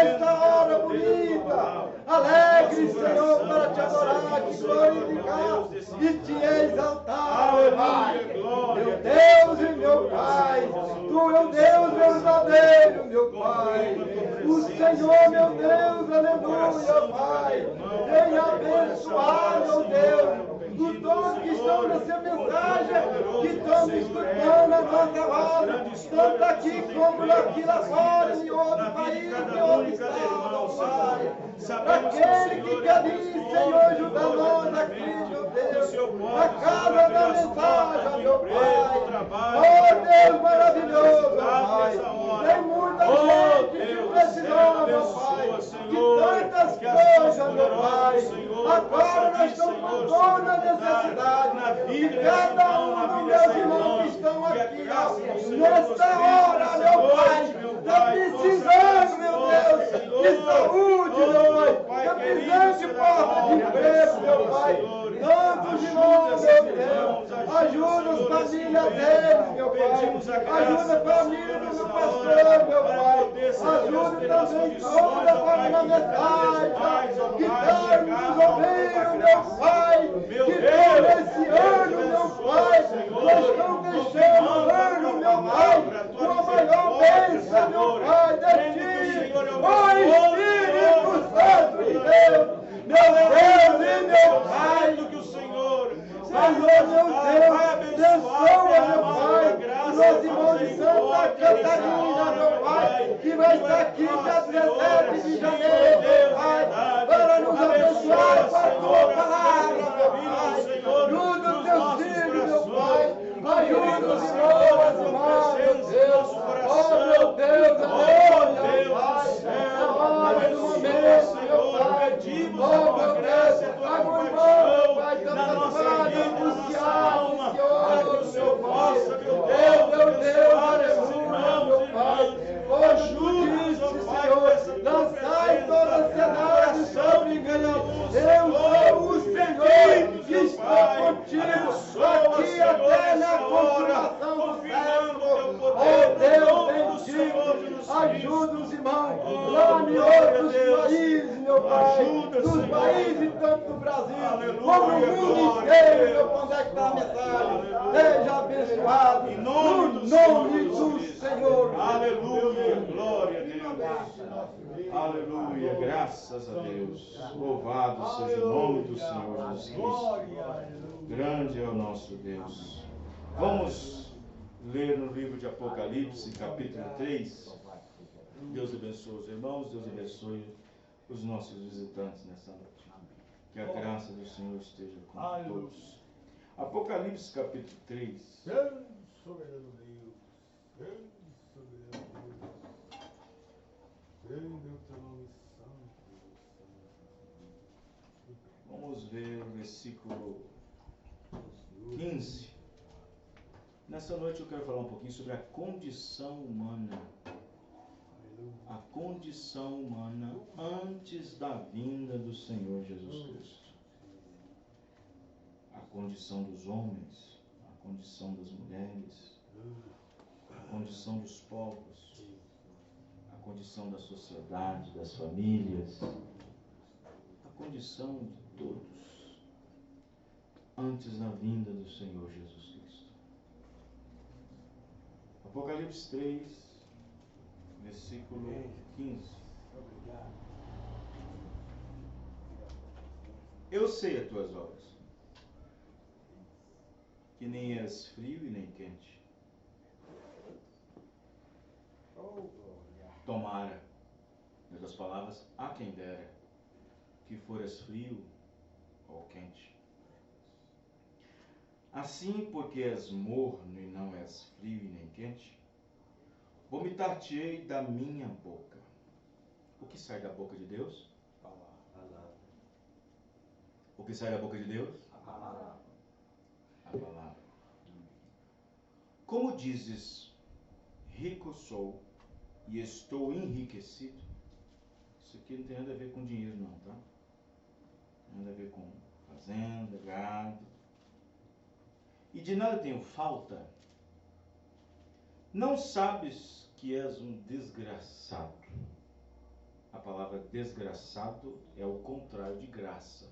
nesta hora bonita, alegre, Senhor, para te adorar, te glorificar e te exaltar, meu Pai. Meu Deus e meu Pai, Tu é o Deus verdadeiro, meu Pai. O Senhor, meu Deus, aleluia, Pai. Venha abençoar, meu Deus, os todos que estão nessa mensagem, que estão me escutando a nossa voz, tanto aqui como aqui lá fora, em outro país, em outro estado, Pai. Para aquele que quer vir, Senhor, ajuda nós aqui, meu Deus, na casa da mensagem, meu Pai. Oh, Deus maravilhoso, Pai. Tem muita gente que precisou, meu Pai, de tantas coisas, meu Pai. Agora nós estamos com toda a necessidade de cada um dos meus irmãos que estão aqui, nesta hora, meu Pai. Está precisando, meu Deus, de saúde, meu Pai. Está precisando de porta de emprego, meu Pai. Tantos irmãos, meu Deus, ajuda as famílias deles, meu Pai, ajuda a família do meu pastor, meu Pai, ajuda também toda a família metade, que está nos ouvindo, meu Pai, que todo esse ano, meu Pai, nós estamos deixando o ano, meu Pai, com a maior bênção, meu Pai, de Ti, o Espírito Santo de Deus, meu Deus e meu Pai, do que o Senhor, meu Deus, abençoa, meu Pai, os meus irmãos de Santa Catarina, meu Pai, que vai estar aqui dia 17 de janeiro, meu Pai, para nos abençoar com a Tua palavra, meu Pai. Ajuda os Teus filhos, meu Pai, ajuda os irmãos, as irmãs, meu Deus, oh meu Deus, aleluia, meu Pai, é hora do momento, meu Pai, oh meu Deus, agora irmão, Pai, tanta falha, crucial, meu Pai, oh meu Deus, aleluia, meu Pai, ajude, Senhor, lançai toda a ansiedade sobre mim, eu sou o Senhor que está contigo, aqui até na consumação do século, oh Deus bendito, ajuda os irmãos, lá em outros países, meu Pai, dos países tanto do Brasil, como no mundo inteiro, meu Pai, onde é que está a mensagem, seja abençoado, no nome do Senhor. Aleluia, glória a Deus. Aleluia, graças a Deus. Louvado seja o nome do Senhor Jesus Cristo. Grande é o nosso Deus. Vamos ler no livro de Apocalipse, capítulo 3. Deus abençoe os irmãos, Deus abençoe os nossos visitantes nessa noite. Que a graça do Senhor esteja com todos. Apocalipse, capítulo 3. Soberano Deus, soberano Deus, teu nome santo. Vamos ver o versículo 15. Nessa noite eu quero falar um pouquinho sobre a condição humana. A condição humana antes da vinda do Senhor Jesus Cristo. A condição dos homens, a condição das mulheres, a condição dos povos, a condição da sociedade, das famílias, a condição de todos antes da vinda do Senhor Jesus Cristo. Apocalipse 3, versículo 15. Eu sei as tuas obras, que nem és frio e nem quente. Tomara, em outras palavras, há quem dera que fores frio ou quente. Assim, porque és morno e não és frio e nem quente, vomitar-te-ei da minha boca. O que sai da boca de Deus? O que sai da boca de Deus? A palavra. Como dizes, rico sou e estou enriquecido. Isso aqui não tem nada a ver com dinheiro não, tá? Nada a ver com fazenda, gado. E de nada tenho falta. Não sabes que és um desgraçado, desgraçado é o contrário de graça.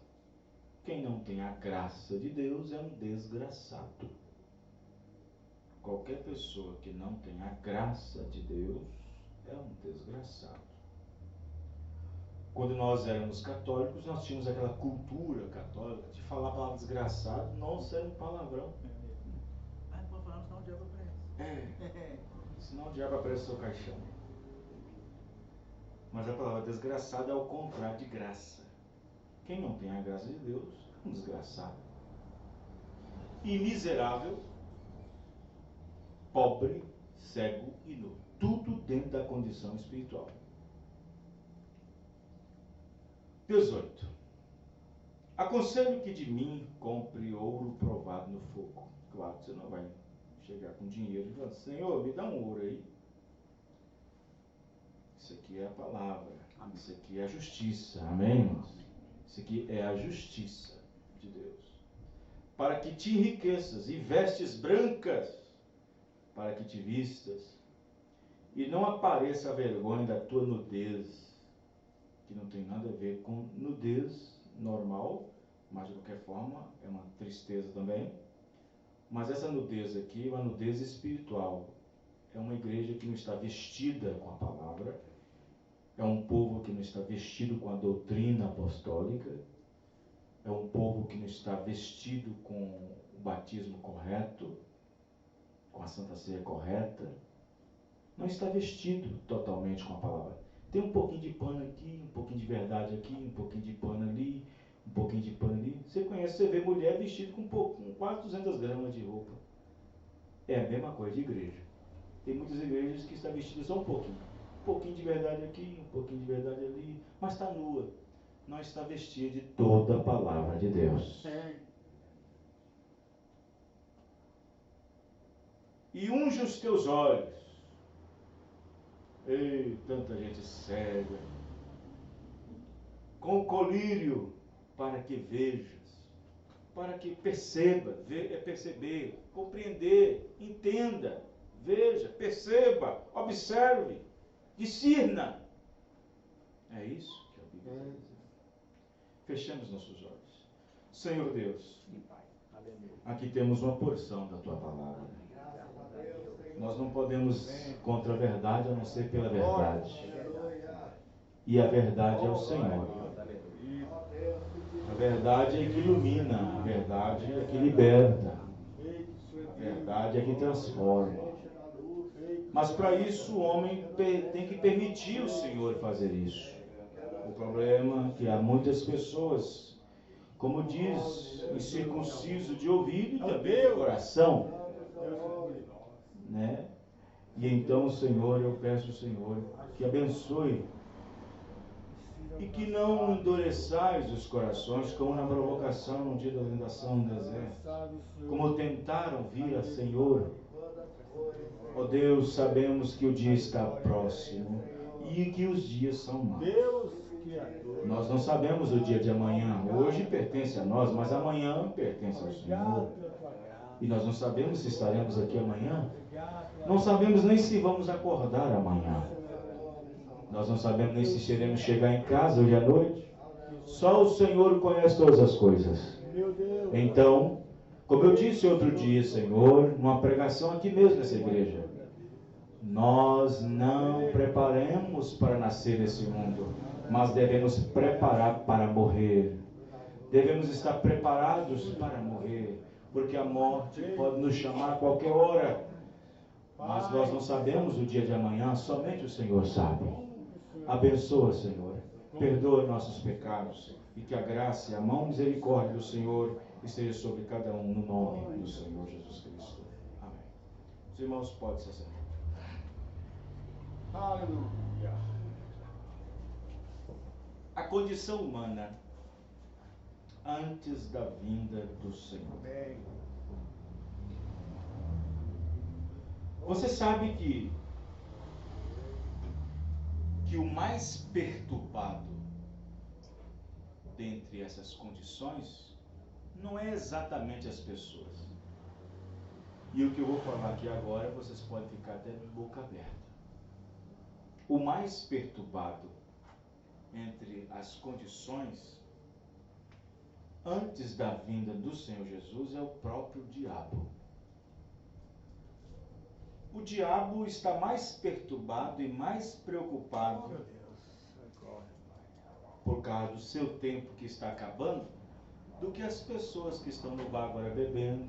Quem não tem a graça de Deus é um desgraçado. Qualquer pessoa que não tem a graça de Deus é um desgraçado. Quando nós éramos católicos, nós tínhamos aquela cultura católica de falar a palavra desgraçado, nossa, era um palavrão. Ah, não pode falar, senão o diabo aparece. Senão o diabo aparece no seu caixão. Mas a palavra desgraçado é o contrário de graça. Quem não tem a graça de Deus é um desgraçado. E miserável, pobre, cego e nu. Tudo dentro da condição espiritual. 18. Aconselho que de mim compre ouro provado no fogo. Claro que você não vai chegar com dinheiro e falar, Senhor, me dá um ouro aí. Isso aqui é a palavra. Isso aqui é a justiça. Amém, irmãos? Isso aqui é a justiça de Deus. Para que te enriqueças e vestes brancas, para que te vistas, e não apareça a vergonha da tua nudez, que não tem nada a ver com nudez normal, mas de qualquer forma é uma tristeza também. Mas essa nudez aqui é uma nudez espiritual. É uma igreja que não está vestida com a palavra, é um povo que não está vestido com a doutrina apostólica, é um povo que não está vestido com o batismo correto, com a Santa Ceia correta, não está vestido totalmente com a palavra. Tem um pouquinho de pano aqui, um pouquinho de verdade aqui, um pouquinho de pano ali, um pouquinho de pano ali. Você conhece, você vê mulher vestida com quase 200 gramas de roupa. É a mesma coisa de igreja. Tem muitas igrejas que estão vestidas só um pouquinho. Um pouquinho de verdade aqui, um pouquinho de verdade ali, mas está nua. Não está vestida de toda a palavra de Deus. E unge os teus olhos. Ei, tanta gente cega. Com o colírio, para que vejas, para que perceba, é perceber, compreender, entenda, veja, perceba, observe, discirna. É isso que a Bíblia está dizendo. Fechemos nossos olhos. Senhor Deus, aqui temos uma porção da Tua palavra. Nós não podemos contra a verdade a não ser pela verdade. E a verdade é o Senhor. A verdade é que ilumina, a verdade é que liberta, a verdade é que transforma. Mas para isso o homem tem que permitir o Senhor fazer isso. O problema é que há muitas pessoas, como diz, incircunciso de ouvido e também de coração, né? E então, Senhor, eu peço ao Senhor que abençoe e que não endureçais os corações como na provocação no dia da tentação no deserto, como tentaram vir a Senhor. Ó Deus, sabemos que o dia está próximo e que os dias são maus. Nós não sabemos o dia de amanhã. Hoje pertence a nós, mas amanhã pertence ao Senhor. E nós não sabemos se estaremos aqui amanhã. Não sabemos nem se vamos acordar amanhã. Nós não sabemos nem se iremos chegar em casa hoje à noite. Só o Senhor conhece todas as coisas. Então, como eu disse outro dia, Senhor, numa pregação aqui mesmo nessa igreja, nós não preparamos para nascer nesse mundo, mas devemos preparar para morrer. Devemos estar preparados para morrer, porque a morte pode nos chamar a qualquer hora. Mas nós não sabemos o dia de amanhã, somente o Senhor sabe. Abençoa, Senhor, perdoa nossos pecados e que a graça e a mão misericórdia do Senhor esteja sobre cada um no nome do Senhor Jesus Cristo. Amém. Os irmãos podem se sentar. Aleluia. A condição humana antes da vinda do Senhor. Você sabe que o mais perturbado dentre essas condições não é exatamente as pessoas. E o que eu vou falar aqui agora, vocês podem ficar até de boca aberta. O mais perturbado entre as condições antes da vinda do Senhor Jesus é o próprio diabo. O diabo está mais perturbado e mais preocupado Meu Deus. por causa do seu tempo que está acabando, do que as pessoas que estão no bar agora bebendo,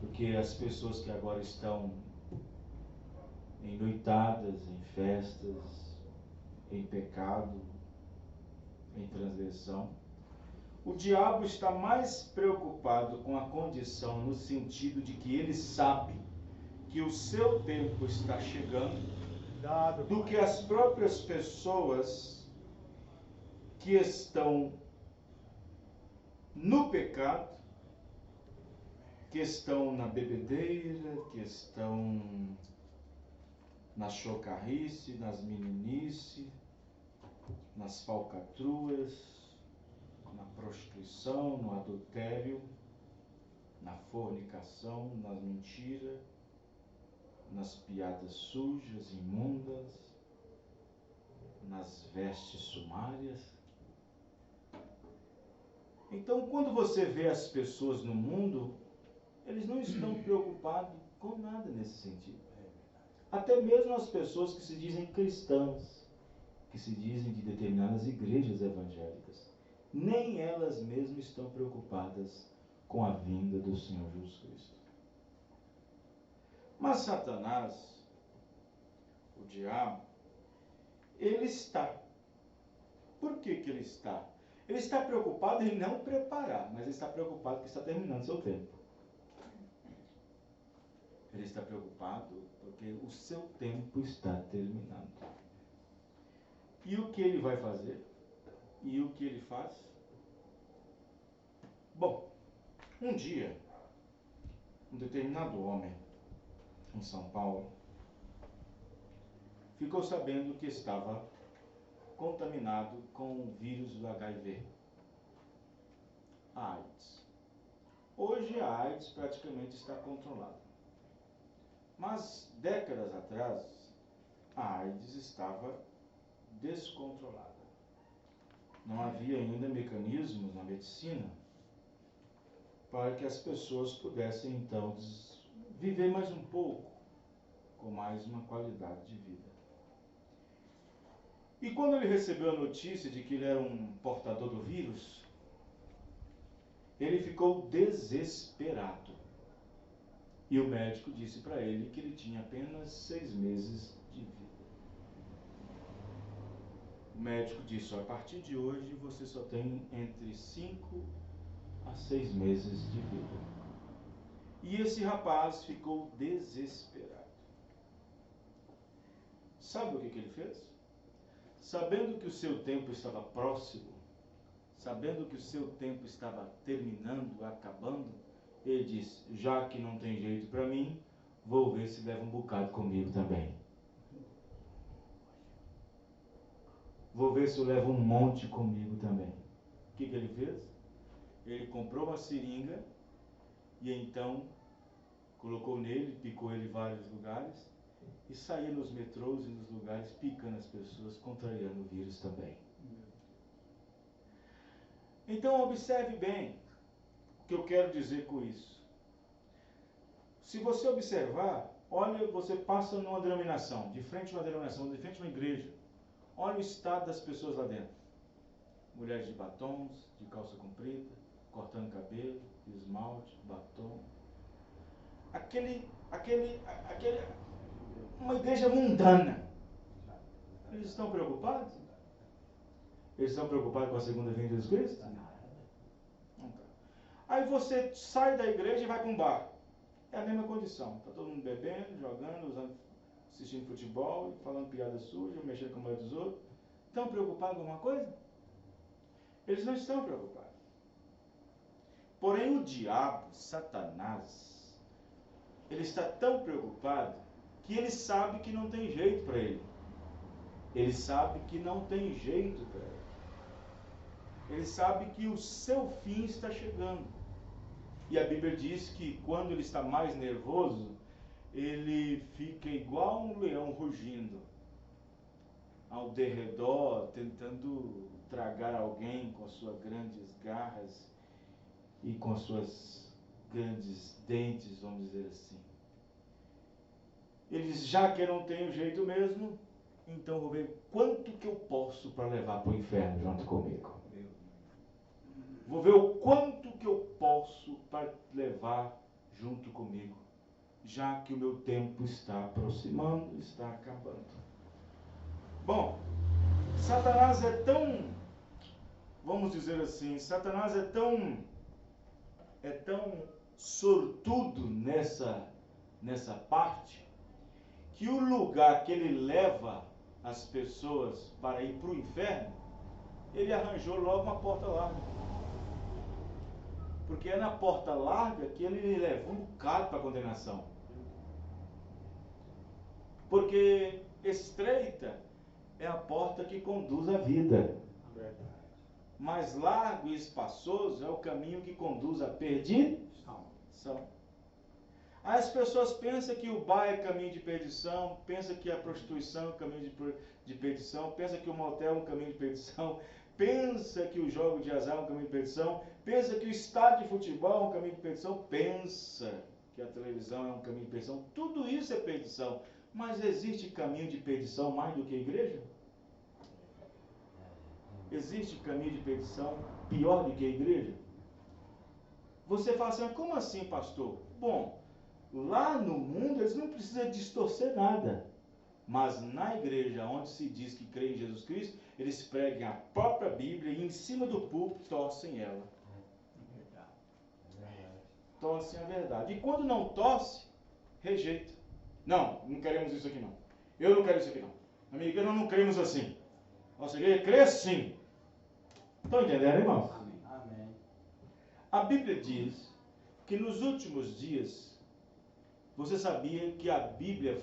do que as pessoas que agora estão em noitadas, em festas, em pecado, em transgressão. O diabo está mais preocupado com a condição no sentido de que ele sabe que o seu tempo está chegando, do que as próprias pessoas que estão no pecado, que estão na bebedeira, que estão na chocarrice, nas meninice, nas falcatruas, na prostituição, no adultério, na fornicação, nas mentiras, nas piadas sujas, imundas, nas vestes sumárias. Então, quando você vê as pessoas no mundo, eles não estão preocupados com nada nesse sentido. Até mesmo as pessoas que se dizem cristãs, que se dizem de determinadas igrejas evangélicas, nem elas mesmas estão preocupadas com a vinda do Senhor Jesus Cristo. Mas Satanás, o diabo, ele está. Por que ele está? Ele está preocupado em não preparar, mas ele está preocupado que está terminando seu tempo. Ele está preocupado porque o seu tempo está terminando. E o que ele vai fazer? E o que ele faz? Bom, um dia, um determinado homem em São Paulo ficou sabendo que estava contaminado com o vírus do HIV, a AIDS. Hoje a AIDS praticamente está controlada. Mas décadas atrás, a AIDS estava descontrolada. Não havia ainda mecanismos na medicina para que as pessoas pudessem então viver mais um pouco, com mais uma qualidade de vida. E quando ele recebeu a notícia de que ele era um portador do vírus, ele ficou desesperado. E o médico disse para ele que ele tinha apenas 6 meses de vida. O médico disse: a partir de hoje você só tem entre 5 a 6 meses de vida. E esse rapaz ficou desesperado. Sabe o que ele fez? Sabendo que o seu tempo estava próximo, sabendo que o seu tempo estava terminando, acabando, ele disse: já que não tem jeito para mim, vou ver se leva um bocado comigo também. Vou ver se eu levo um monte comigo também. O que ele fez? Ele comprou uma seringa e então colocou nele, picou ele em vários lugares e saía nos metrôs e nos lugares picando as pessoas, contrariando o vírus também. Então observe bem o que eu quero dizer com isso. Se você observar, olha, você passa numa denominação, de frente a uma denominação, de frente a uma igreja, olha o estado das pessoas lá dentro. Mulheres de batons, de calça comprida, cortando cabelo, esmalte, batom. Uma igreja mundana. Eles estão preocupados? Eles estão preocupados com a segunda vinda de Jesus Cristo? Não tá. Aí você sai da igreja e vai para um bar. É a mesma condição. Está todo mundo bebendo, jogando, assistindo futebol, falando piada suja, mexendo com a mulher dos outros. Estão preocupados com alguma coisa? Eles não estão preocupados. Porém o diabo, Satanás, ele está tão preocupado que ele sabe que não tem jeito para ele. Ele sabe que não tem jeito para ele. Ele sabe que o seu fim está chegando. E a Bíblia diz que quando ele está mais nervoso, ele fica igual um leão rugindo. ao derredor, tentando tragar alguém com as suas grandes garras e com as suas grandes dentes, vamos dizer assim. Ele diz, já que eu não tenho jeito mesmo, então vou ver quanto que eu posso para levar para o inferno junto comigo. Vou ver o quanto que eu posso para levar junto comigo, já que o meu tempo está aproximando, está acabando. Bom, Satanás é tão, vamos dizer assim, Satanás é tão sortudo nessa parte, que o lugar que ele leva as pessoas para ir para o inferno, ele arranjou logo uma porta larga. Porque é na porta larga que ele leva um bocado para a condenação. Porque estreita é a porta que conduz à vida. Mais largo e espaçoso é o caminho que conduz à perdição. As pessoas pensam que o bar é caminho de perdição, pensam que a prostituição é um caminho de perdição, pensam que o motel é um caminho de perdição, pensa que o jogo de azar é um caminho de perdição, pensa que o estádio de futebol é um caminho de perdição, pensa que a televisão é um caminho de perdição. Tudo isso é perdição. Mas existe caminho de perdição mais do que a igreja? Existe caminho de perdição pior do que a igreja? Você fala assim, como assim, pastor? Bom, lá no mundo eles não precisam distorcer nada. Mas na igreja, onde se diz que crê em Jesus Cristo, eles pregam a própria Bíblia e em cima do púlpito torcem ela. Torcem a verdade. E quando não torce, rejeita. Não, não queremos isso aqui não. Eu não quero isso aqui não. Na minha igreja nós não cremos assim. Nossa igreja crê sim. Estão entendendo, irmãos? Amém. A Bíblia diz que nos últimos dias, você sabia que a Bíblia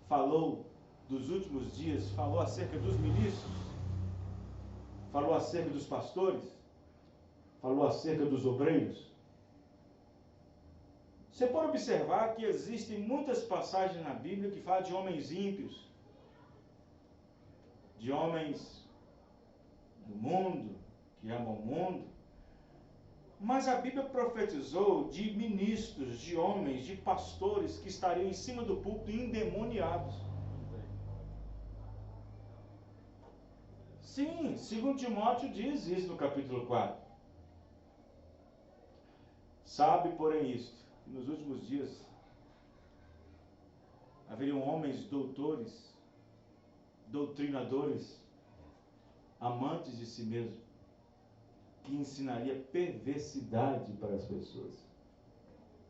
falou dos últimos dias, falou acerca dos ministros, falou acerca dos pastores, falou acerca dos obreiros. Você pode observar que existem muitas passagens na Bíblia que falam de homens ímpios, de homens do mundo, que amam o mundo. Mas a Bíblia profetizou de ministros, de homens, de pastores que estariam em cima do púlpito endemoniados. Sim, 2 Timóteo diz isso no capítulo 4. Sabe, porém, isto, que nos últimos dias haveriam homens doutores, doutrinadores, amantes de si mesmo, que ensinaria perversidade para as pessoas.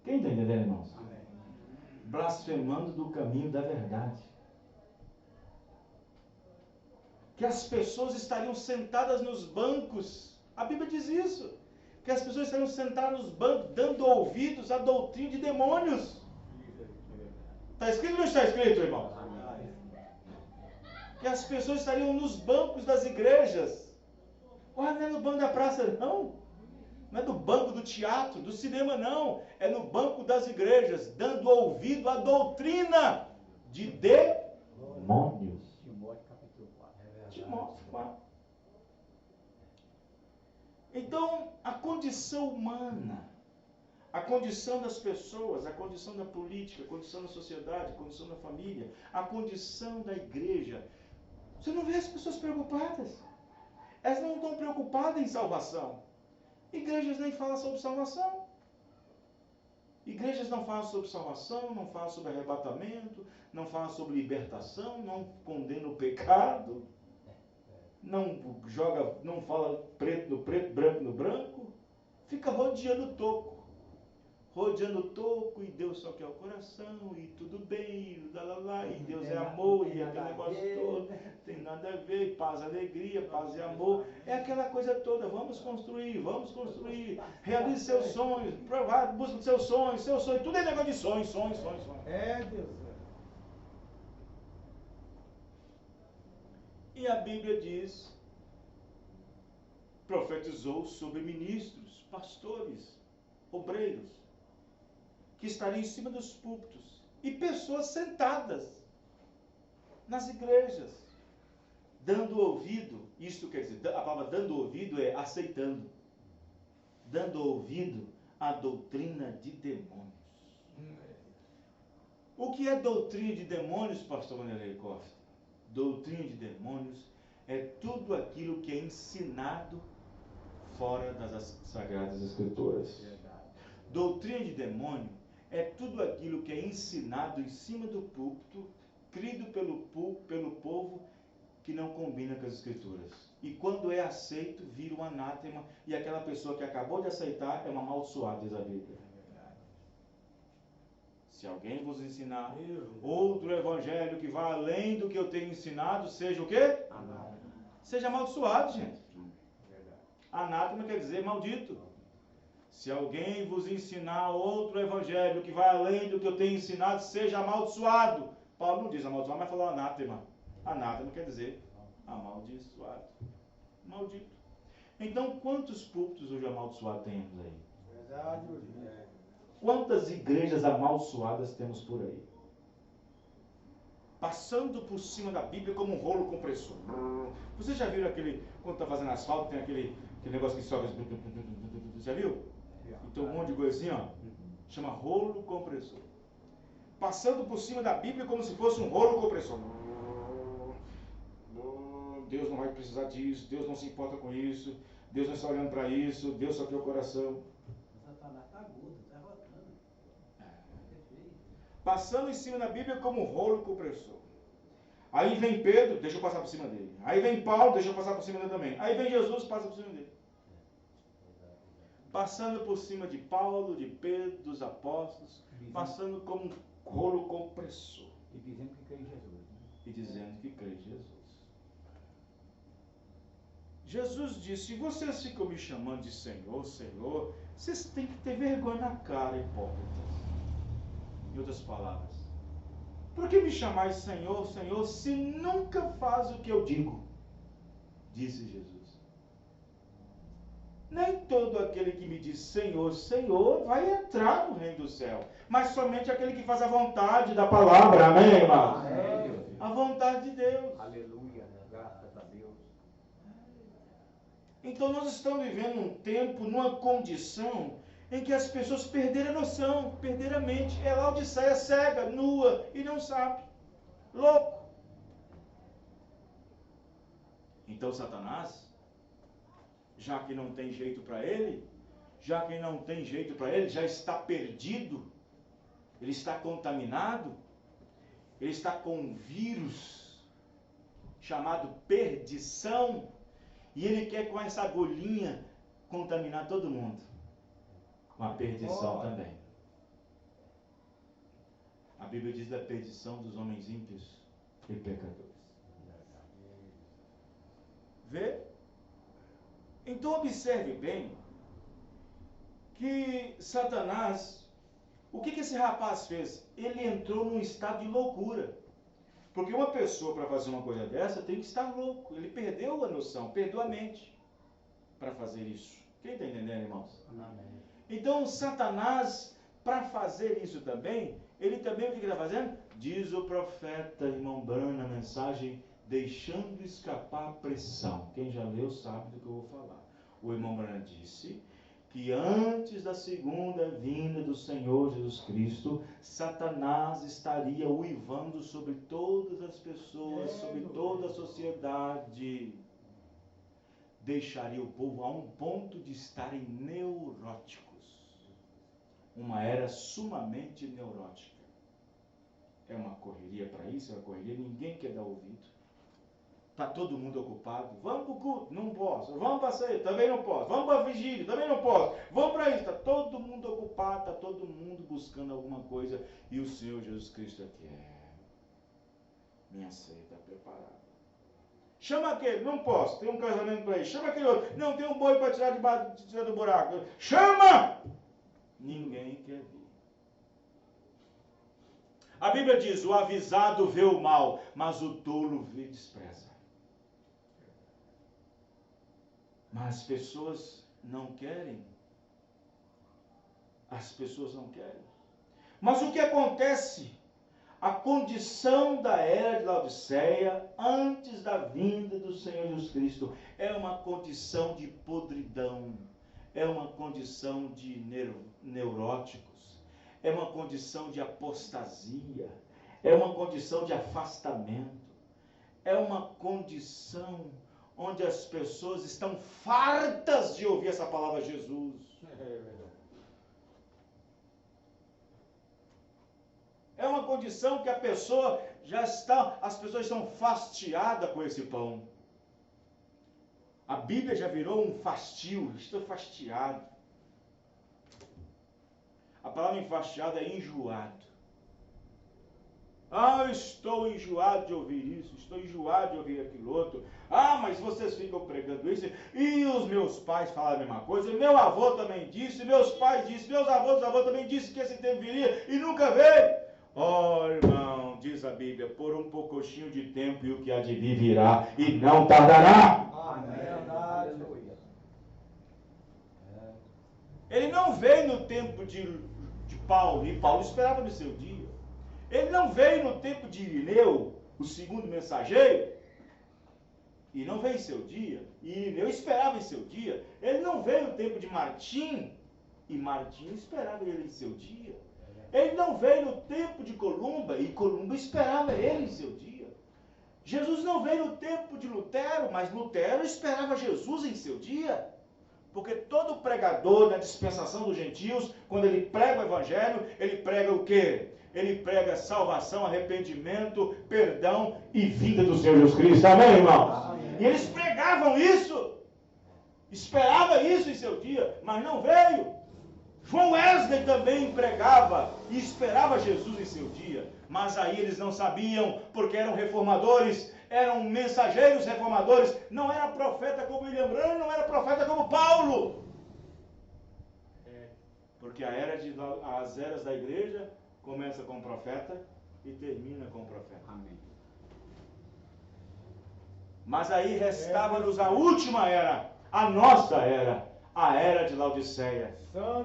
Quem está entendendo, irmãos? Amém. Blasfemando do caminho da verdade. Que as pessoas estariam sentadas nos bancos. A Bíblia diz isso. Que as pessoas estariam sentadas nos bancos, dando ouvidos à doutrina de demônios. Está escrito ou não está escrito, irmão? Que as pessoas estariam nos bancos das igrejas. Ué, não é no banco da praça, não. Não é no banco do teatro, do cinema, não. É no banco das igrejas, dando ouvido à doutrina de demônios. Timóteo capítulo 4. Timóteo 4. Então, a condição humana, a condição das pessoas, a condição da política, a condição da sociedade, a condição da família, a condição da igreja. Você não vê as pessoas preocupadas. Elas não estão preocupadas em salvação. Igrejas nem falam sobre salvação. Igrejas não falam sobre salvação, não falam sobre arrebatamento, não falam sobre libertação, não condenam o pecado, não fala preto no preto, branco no branco. Fica rodeando o toco. Rodeando o toco, e Deus só quer o coração, e tudo bem, e Deus é amor, e aquele negócio todo, tem nada a ver, paz, alegria, paz e amor, é aquela coisa toda, vamos construir, realize seus sonhos, provar, busca os seus sonhos, tudo é negócio de sonhos. É, Deus. E a Bíblia diz, profetizou sobre ministros, pastores, obreiros, que estariam em cima dos púlpitos, e pessoas sentadas nas igrejas, Dando ouvido, isto quer dizer, a palavra dando ouvido é aceitando. Dando ouvido à doutrina de demônios. O que é doutrina de demônios, pastor Wanderlei Costa? Doutrina de demônios é tudo aquilo que é ensinado fora das Sagradas Escrituras. Doutrina de demônio é tudo aquilo que é ensinado em cima do púlpito, crido pelo povo, que não combina com as Escrituras. E quando é aceito, vira um anátema, e aquela pessoa que acabou de aceitar é uma amaldiçoada, diz a Bíblia. Se alguém vos ensinar outro evangelho que vá além do que eu tenho ensinado, seja o quê? Anátema. Seja amaldiçoado, gente. Anátema quer dizer maldito. Se alguém vos ensinar outro evangelho que vai além do que eu tenho ensinado, seja amaldiçoado. Paulo não diz amaldiçoado, mas falou anátema. Anátema quer dizer amaldiçoado. Maldito. Então, quantos púlpitos hoje amaldiçoados temos aí? Verdade, Quantas igrejas amaldiçoadas temos por aí? Passando por cima da Bíblia como um rolo compressor. Você já viu aquele, quando está fazendo asfalto, tem aquele negócio que sobe? Já viu? Então um monte de coisa assim, ó. Chama rolo compressor. Passando por cima da Bíblia como se fosse um rolo compressor. Deus não vai precisar disso, Deus não se importa com isso, Deus não está olhando para isso, Deus só quer o coração. Satanás está agudo, está rotando. Passando em cima da Bíblia como um rolo compressor. Aí vem Pedro, deixa eu passar por cima dele. Aí vem Paulo, deixa eu passar por cima dele também. Aí vem Jesus, passa por cima dele. Passando por cima de Paulo, de Pedro, dos apóstolos, passando como um rolo compressor. E dizendo que crê em Jesus. Né? E dizendo que crê em Jesus. Jesus disse: se vocês ficam me chamando de Senhor, Senhor, vocês têm que ter vergonha na cara, hipócritas. Em outras palavras, por que me chamais Senhor, Senhor, se nunca faz o que eu digo? Disse Jesus. Nem todo aquele que me diz Senhor, Senhor, vai entrar no reino do céu, mas somente aquele que faz a vontade da palavra. Amém, irmão? Amém. A vontade de Deus. Aleluia, graças a Deus. Então nós estamos vivendo um tempo, numa condição em que as pessoas perderam a noção, perderam a mente. É Laodiceia cega, nua e não sabe. Louco. Então Satanás, já que não tem jeito para ele, já está perdido, ele está contaminado, ele está com um vírus chamado perdição, e ele quer com essa agulhinha contaminar todo mundo. Com a perdição também. A Bíblia diz da perdição dos homens ímpios e pecadores. Vê? Então observe bem que Satanás, o que esse rapaz fez? Ele entrou num estado de loucura. Porque uma pessoa, para fazer uma coisa dessa, tem que estar louco. Ele perdeu a noção, perdeu a mente para fazer isso. Quem está entendendo, irmãos? Amém. Então, Satanás, para fazer isso também, ele também o que ele está fazendo? Diz o profeta, irmão Branham, na mensagem, deixando escapar a pressão. Quem já leu sabe do que eu vou falar. O irmão Branham disse que antes da segunda vinda do Senhor Jesus Cristo, Satanás estaria uivando sobre todas as pessoas, sobre toda a sociedade. Deixaria o povo a um ponto de estarem neuróticos. Uma era sumamente neurótica. É uma correria para isso, é uma correria, ninguém quer dar ouvido. Está todo mundo ocupado. Vamos para o culto? Não posso. Vamos para a ceia? Também não posso. Vamos para a vigília? Também não posso. Vamos para isso? Está todo mundo ocupado, está todo mundo buscando alguma coisa. E o Senhor Jesus Cristo aqui minha ceia está preparada. Chama aquele, não posso, tem um casamento para ir. Chama aquele outro, não, tem um boi para tirar do buraco. Chama! Ninguém quer vir. A Bíblia diz, o avisado vê o mal, mas o tolo vê e despreza. Mas as pessoas não querem. As pessoas não querem. Mas o que acontece? A condição da era de Laodiceia, antes da vinda do Senhor Jesus Cristo, é uma condição de podridão, é uma condição de neuróticos, é uma condição de apostasia, é uma condição de afastamento, é uma condição onde as pessoas estão fartas de ouvir essa palavra Jesus. É uma condição que as pessoas estão fastiadas com esse pão. A Bíblia já virou um fastio, estou fastiado. A palavra enfastiado é enjoado. Ah, eu estou enjoado de ouvir isso, estou enjoado de ouvir aquilo outro. Ah, mas vocês ficam pregando isso. E os meus pais falaram a mesma coisa. Meu avô também disse, meus pais disseram, meus avós também disseram que esse tempo viria e nunca veio. Oh, irmão, diz a Bíblia, por um pouquinho de tempo e o que há de vir virá e não tardará. Amém. Ele não veio no tempo de Paulo, e Paulo esperava no seu dia. Ele não veio no tempo de Irineu, o segundo mensageiro, e não veio em seu dia. E Irineu esperava em seu dia. Ele não veio no tempo de Martim, e Martim esperava ele em seu dia. Ele não veio no tempo de Columba, e Columba esperava ele em seu dia. Jesus não veio no tempo de Lutero, mas Lutero esperava Jesus em seu dia. Porque todo pregador na dispensação dos gentios, quando ele prega o evangelho, ele prega o quê? Ele prega salvação, arrependimento, perdão e vida do Senhor Jesus Cristo. Amém, irmãos? Amém. E eles pregavam isso. Esperava isso em seu dia, mas não veio. João Wesley também pregava e esperava Jesus em seu dia. Mas aí eles não sabiam, porque eram reformadores, eram mensageiros reformadores. Não era profeta como William Branham, não era profeta como Paulo. Porque as eras da igreja começa com o profeta e termina com o profeta. Amém. Mas aí restava-nos a última era, a nossa era, a era de Laodiceia,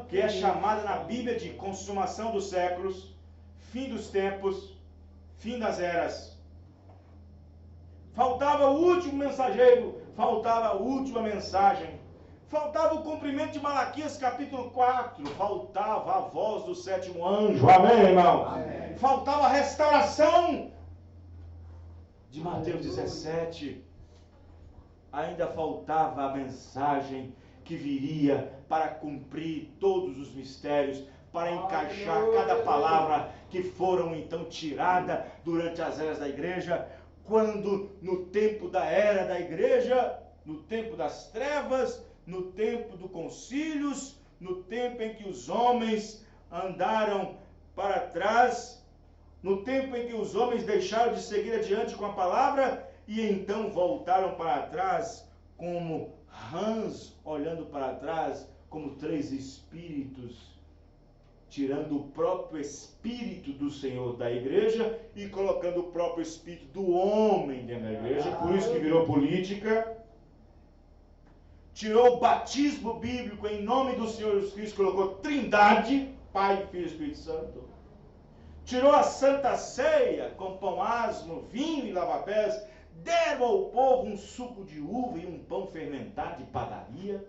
que é chamada na Bíblia de consumação dos séculos, fim dos tempos, fim das eras. Faltava o último mensageiro, faltava a última mensagem. Faltava o cumprimento de Malaquias capítulo 4, faltava a voz do sétimo anjo, amém, irmão? Amém. Faltava a restauração de Mateus 17, ainda faltava a mensagem que viria para cumprir todos os mistérios, para encaixar cada palavra que foram então tirada durante as eras da igreja, quando no tempo da era da igreja, no tempo das trevas, no tempo dos concílios, no tempo em que os homens andaram para trás, no tempo em que os homens deixaram de seguir adiante com a palavra e então voltaram para trás como rãs olhando para trás, como três espíritos, tirando o próprio espírito do Senhor da igreja e colocando o próprio espírito do homem dentro da igreja, por isso que virou política. Tirou o batismo bíblico em nome do Senhor Jesus Cristo, colocou Trindade, Pai, Filho e Espírito Santo. Tirou a Santa Ceia com pão asmo, vinho e lava-pés, deram ao povo um suco de uva e um pão fermentado de padaria.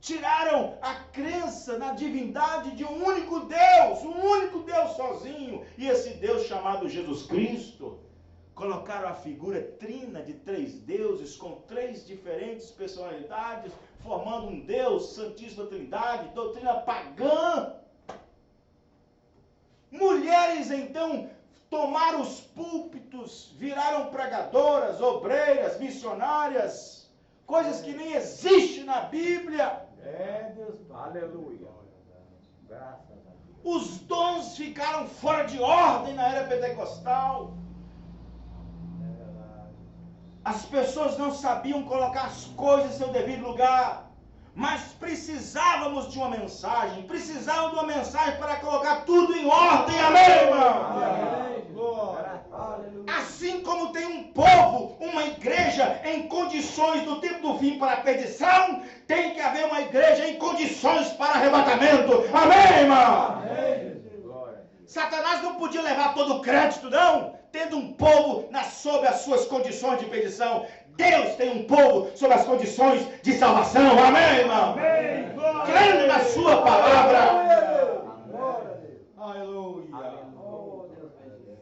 Tiraram a crença na divindade de um único Deus sozinho, e esse Deus chamado Jesus Cristo. Colocaram a figura trina de três deuses com três diferentes personalidades, formando um Deus, Santíssima Trindade, doutrina pagã. Mulheres então tomaram os púlpitos, viraram pregadoras, obreiras, missionárias, coisas que nem existem na Bíblia. Deus, aleluia. Graças a Deus. Os dons ficaram fora de ordem na era pentecostal. As pessoas não sabiam colocar as coisas em seu devido lugar, mas precisávamos de uma mensagem, precisavam de uma mensagem para colocar tudo em ordem, amém, irmão? Amém. Assim como tem um povo, uma igreja em condições do tempo do fim para a perdição, tem que haver uma igreja em condições para arrebatamento, amém, irmão? Amém. Satanás não podia levar todo o crédito, não, tendo um povo sob as suas condições de perdição. Deus tem um povo sob as condições de salvação. Amém, irmão? Amém. Crendo na sua palavra. Glória a Deus. Aleluia. Oh, Deus bendiga.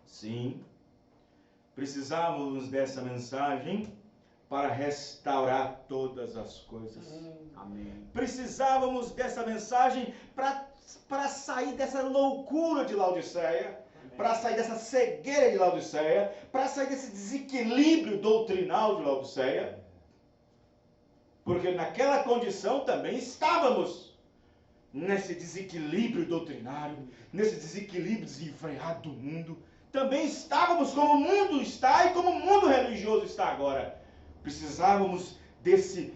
Sim, precisávamos dessa mensagem para restaurar todas as coisas. Amém. Precisávamos dessa mensagem para sair dessa loucura de Laodiceia, para sair dessa cegueira de Laodiceia, para sair desse desequilíbrio doutrinal de Laodiceia, porque naquela condição também estávamos, nesse desequilíbrio doutrinário, nesse desequilíbrio desenfreado do mundo, também estávamos como o mundo está e como o mundo religioso está agora. Precisávamos desse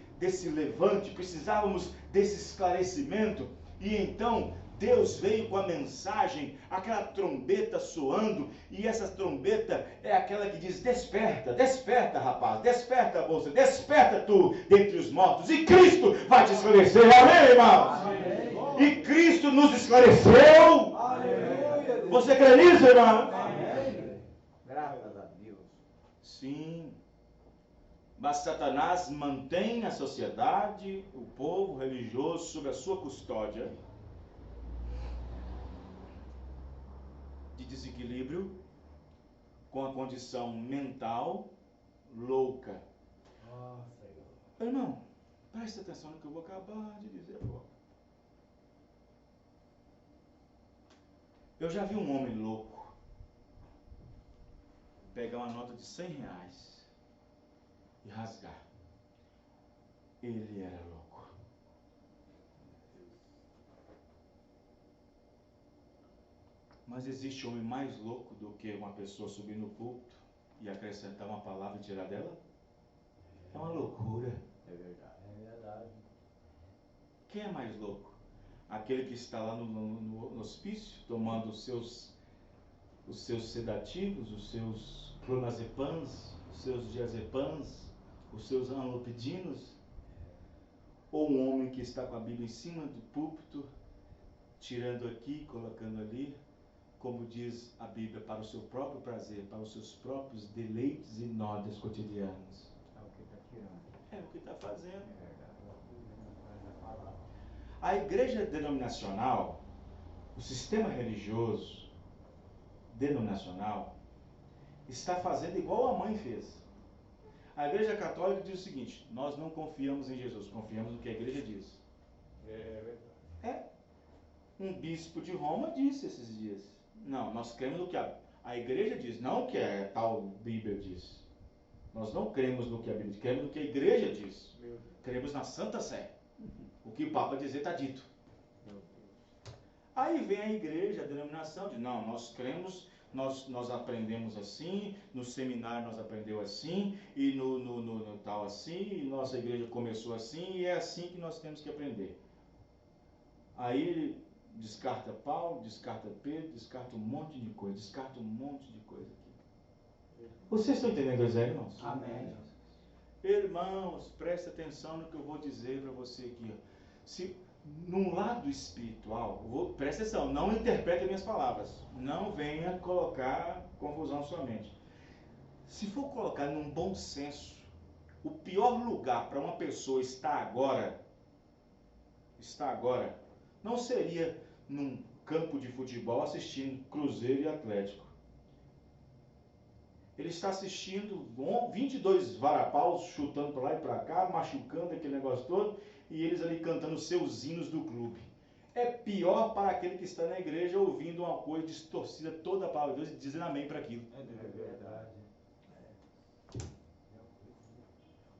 levante, precisávamos desse esclarecimento, e então Deus veio com a mensagem, aquela trombeta soando, e essa trombeta é aquela que diz: desperta, desperta, rapaz, desperta, moça, desperta tu dentre os mortos, e Cristo vai te esclarecer. Amém, irmão? Amém. E Cristo nos esclareceu. Aleluia. Você crê nisso, irmão? Amém. Graças a Deus. Sim. Mas Satanás mantém a sociedade, o povo religioso, sob a sua custódia de desequilíbrio, com a condição mental louca. Irmão, preste atenção no que eu vou acabar de dizer agora. Eu já vi um homem louco pegar uma nota de R$100 e rasgar. Ele era louco. Mas existe homem mais louco do que uma pessoa subir no púlpito e acrescentar uma palavra e tirar dela? É uma loucura. É verdade. É verdade. Quem é mais louco? Aquele que está lá no hospício, tomando os seus sedativos, os seus clonazepams, os seus diazepams, os seus anlopidinos? Ou um homem que está com a Bíblia em cima do púlpito, tirando aqui, colocando ali, como diz a Bíblia, para o seu próprio prazer, para os seus próprios deleites e nódoas cotidianos? É o que está tirando. É o que está fazendo. É verdade. Vai falar. A igreja denominacional, o sistema religioso denominacional, está fazendo igual a mãe fez. A igreja católica diz o seguinte: nós não confiamos em Jesus, confiamos no que a igreja diz. É verdade. Um bispo de Roma disse esses dias: não, nós cremos no que a igreja diz, não o que a tal Bíblia diz. Nós não cremos no que a Bíblia diz, cremos no que a igreja diz. Meu Deus. Cremos na Santa Sé. O que o Papa dizer está dito. Meu Deus. Aí vem a igreja, a denominação, de não, nós cremos, nós aprendemos assim, no seminário nós aprendemos assim, e no tal assim, e nossa igreja começou assim, e é assim que nós temos que aprender. Aí ele descarta Paulo, descarta Pedro, descarta um monte de coisa, descarta um monte de coisa aqui. Vocês estão entendendo, irmãos? Amém. Irmãos, preste atenção no que eu vou dizer para você aqui. Se num lado espiritual, preste atenção, não interprete minhas palavras, não venha colocar confusão na sua mente. Se for colocar num bom senso, o pior lugar para uma pessoa estar agora, não seria num campo de futebol assistindo Cruzeiro e Atlético. Ele está assistindo 22 varapaus chutando para lá e para cá, machucando aquele negócio todo, e eles ali cantando os seus hinos do clube. É pior para aquele que está na igreja ouvindo uma coisa distorcida toda a palavra de Deus e dizendo amém para aquilo. É verdade.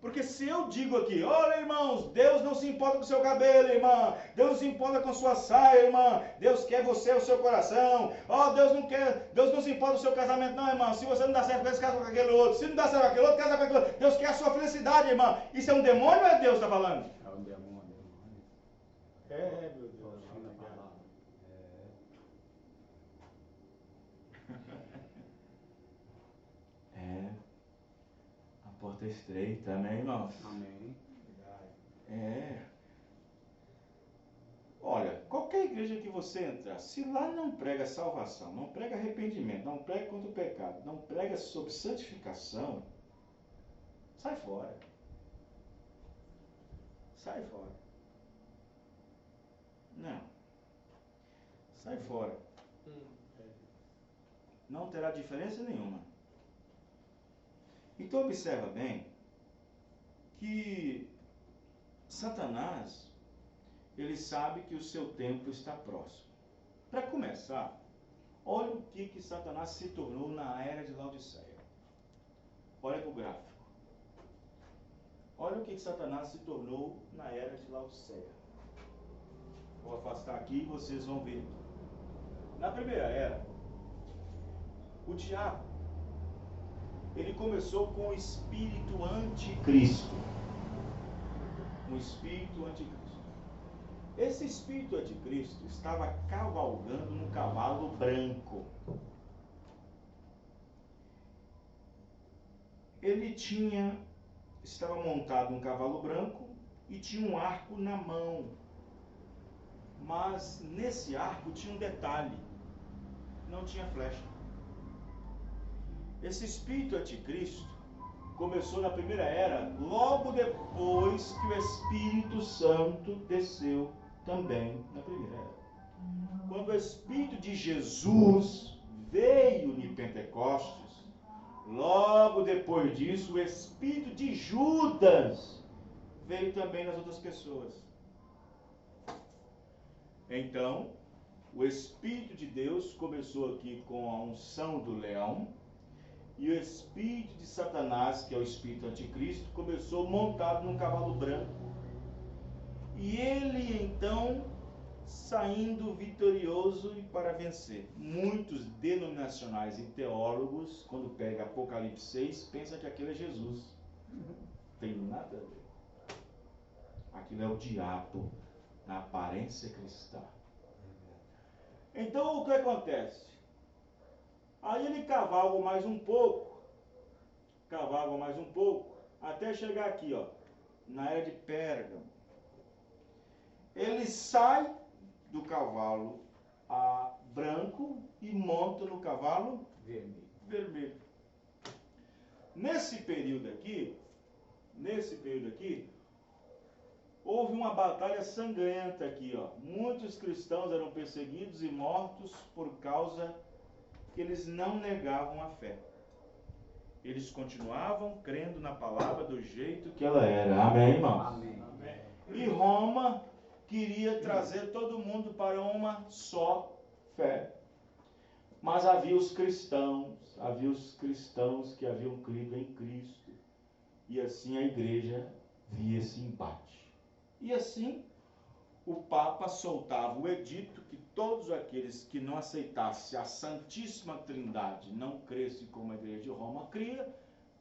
Porque se eu digo aqui: olha, irmãos, Deus não se importa com o seu cabelo, irmã, Deus não se importa com a sua saia, irmã, Deus quer você, o seu coração, Deus não se importa com o seu casamento, não, irmão, se você não dá certo com esse, casa com aquele outro, se não dá certo com aquele outro, casa com aquele outro, Deus quer a sua felicidade, irmã. Isso é um demônio ou é Deus que está falando? É um demônio. É, meu Deus. A porta é estreita, amém, irmãos? Amém. É. igreja que você entrar, se lá não prega salvação, não prega arrependimento, não prega contra o pecado, não prega sobre santificação, sai fora. Sai fora. Não. Sai fora. Não terá diferença nenhuma. Então observa bem que Satanás, ele sabe que o seu tempo está próximo. Para começar, olha o que Satanás se tornou na era de Laodiceia. Olha para o gráfico. Olha o que Satanás se tornou na era de Laodiceia. Vou afastar aqui e vocês vão ver. Na primeira era, o diabo, ele começou com o espírito anticristo. Um espírito anticristo. Esse espírito anticristo estava cavalgando num cavalo branco. Ele estava montado num cavalo branco e tinha um arco na mão. Mas nesse arco tinha um detalhe: não tinha flecha. Esse espírito anticristo começou na primeira era, logo depois que o Espírito Santo desceu também na primeira era. Quando o Espírito de Jesus veio em Pentecostes, logo depois disso, o Espírito de Judas veio também nas outras pessoas. Então, o Espírito de Deus começou aqui com a unção do leão, e o espírito de Satanás, que é o espírito anticristo, começou montado num cavalo branco. E ele então saindo vitorioso e para vencer. Muitos denominacionais e teólogos, quando pega Apocalipse 6, pensam que aquilo é Jesus. Tem nada a ver. Aquilo é o diabo na aparência cristã. Então o que acontece? Aí ele cavalga mais um pouco, até chegar aqui, ó, na era de Pérgamo. Ele sai do cavalo branco e monta no cavalo vermelho. Nesse período aqui, houve uma batalha sangrenta aqui, ó. Muitos cristãos eram perseguidos e mortos por causa que eles não negavam a fé. Eles continuavam crendo na palavra do jeito que ela era. Amém, irmãos? Amém. E Roma queria trazer todo mundo para uma só fé. Mas havia os cristãos que haviam crido em Cristo. E assim a igreja via esse embate. E assim o Papa soltava o edito que todos aqueles que não aceitassem a Santíssima Trindade, não crescem como a igreja de Roma cria,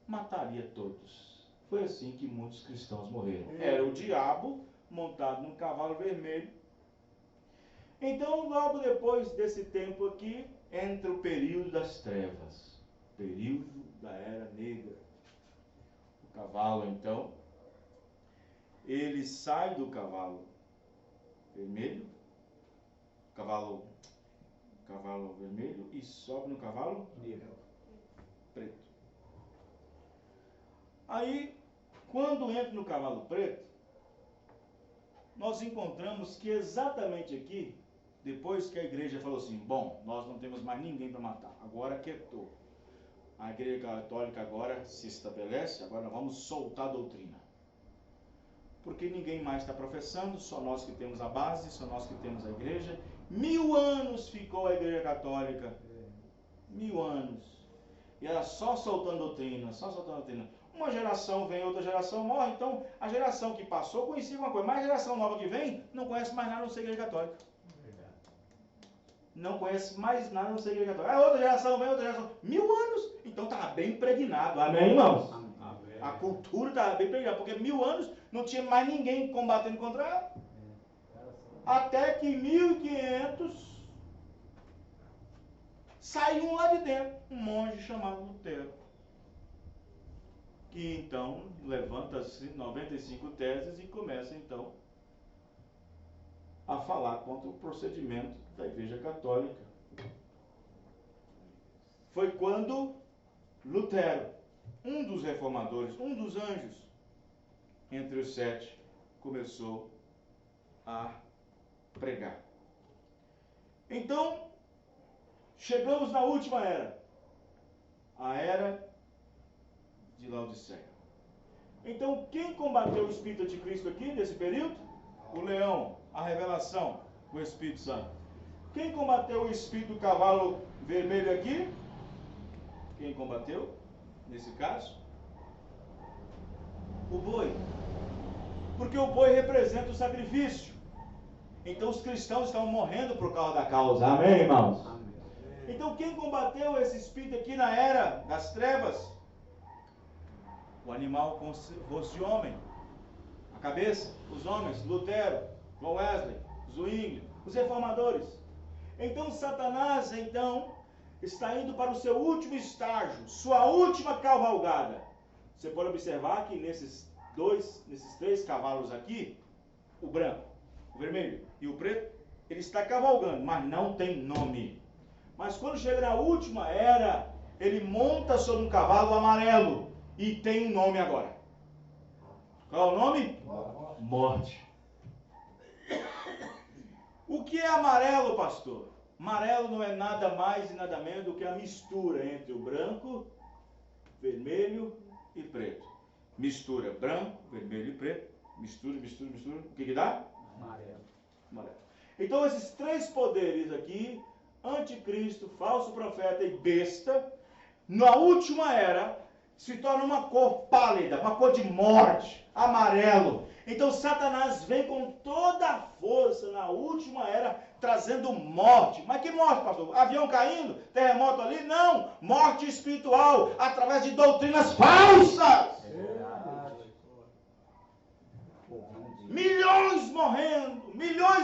mataria todos. Foi assim que muitos cristãos morreram. Era o diabo montado num cavalo vermelho. Então, logo depois desse tempo aqui, entra o período das trevas, período da Era Negra. O cavalo, então, ele sai do cavalo vermelho, cavalo vermelho, e sobe no cavalo preto. Aí, quando entra no cavalo preto, nós encontramos que exatamente aqui, depois que a igreja falou assim, bom, nós não temos mais ninguém para matar, agora quietou. A igreja católica agora se estabelece, agora nós vamos soltar a doutrina. Porque ninguém mais está professando, só nós que temos a base, só nós que temos a igreja. 1000 anos ficou a igreja católica. 1000 anos. E era só soltando doutrina, só soltando doutrina. Uma geração vem, outra geração morre, então a geração que passou conhecia uma coisa, mas a geração nova que vem não conhece mais nada a não ser a igreja católica. Não conhece mais nada a não ser a igreja católica. A outra geração vem, outra geração. 1000 anos, então estava bem impregnado. Amém, irmãos? Amém. A cultura estava bem impregnada, porque 1000 anos não tinha mais ninguém combatendo contra ela. Até que 1500 saiu um lá de dentro, um monge chamado Lutero, que então levanta 95 teses e começa então a falar contra o procedimento da Igreja Católica. Foi quando Lutero, um dos reformadores, um dos anjos, entre os 7, começou a pregar. Então, chegamos na última era, a era de Laodiceia. Então, quem combateu o Espírito Anticristo aqui, nesse período? O leão, a revelação, o Espírito Santo. Quem combateu o espírito do cavalo vermelho aqui? Quem combateu, nesse caso? O boi. Porque o boi representa o sacrifício. Então os cristãos estão morrendo por causa da causa. Amém, irmãos? Amém. Então quem combateu esse espírito aqui na era das trevas? O animal fosse homem. A cabeça, os homens, Lutero, John Wesley, Zwingli, os reformadores. Então Satanás, está indo para o seu último estágio, sua última cavalgada. Você pode observar que nesses 3 cavalos aqui, o branco, o vermelho e o preto, ele está cavalgando, mas não tem nome. Mas quando chega na última era, ele monta sobre um cavalo amarelo e tem um nome agora. Qual é o nome? Morte. O que é amarelo, pastor? Amarelo não é nada mais e nada menos do que a mistura entre o branco, vermelho e preto. Mistura branco, vermelho e preto. Mistura. O que dá? Amarelo. Então esses 3 poderes aqui, anticristo, falso profeta e besta, na última era, se torna uma cor pálida, uma cor de morte, amarelo. Então Satanás vem com toda a força na última era, trazendo morte. Mas que morte, pastor? Avião caindo? Terremoto ali? Não! Morte espiritual, através de doutrinas falsas! Milhões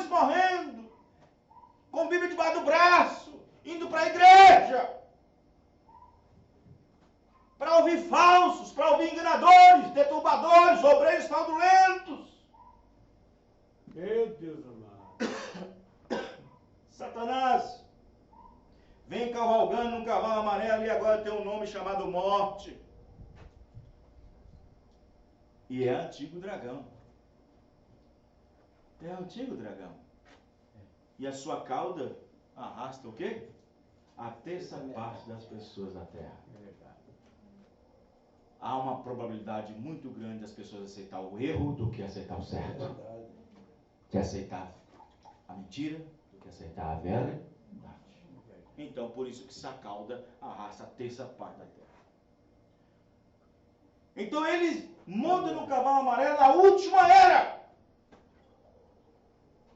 morrendo, com Bíblia debaixo do braço, indo para a igreja, para ouvir falsos, para ouvir enganadores, deturbadores, obreiros fraudulentos. Meu Deus amado. Satanás vem cavalgando num cavalo amarelo e agora tem um nome chamado morte. E é antigo dragão. É antigo dragão. E a sua cauda arrasta o quê? A terça parte das pessoas da terra. Há uma probabilidade muito grande das pessoas aceitar o erro do que aceitar o certo. Que aceitar a mentira do que aceitar a verdade. Então, por isso que essa cauda arrasta a terça parte da terra. Então, eles montam no cavalo amarelo na última era.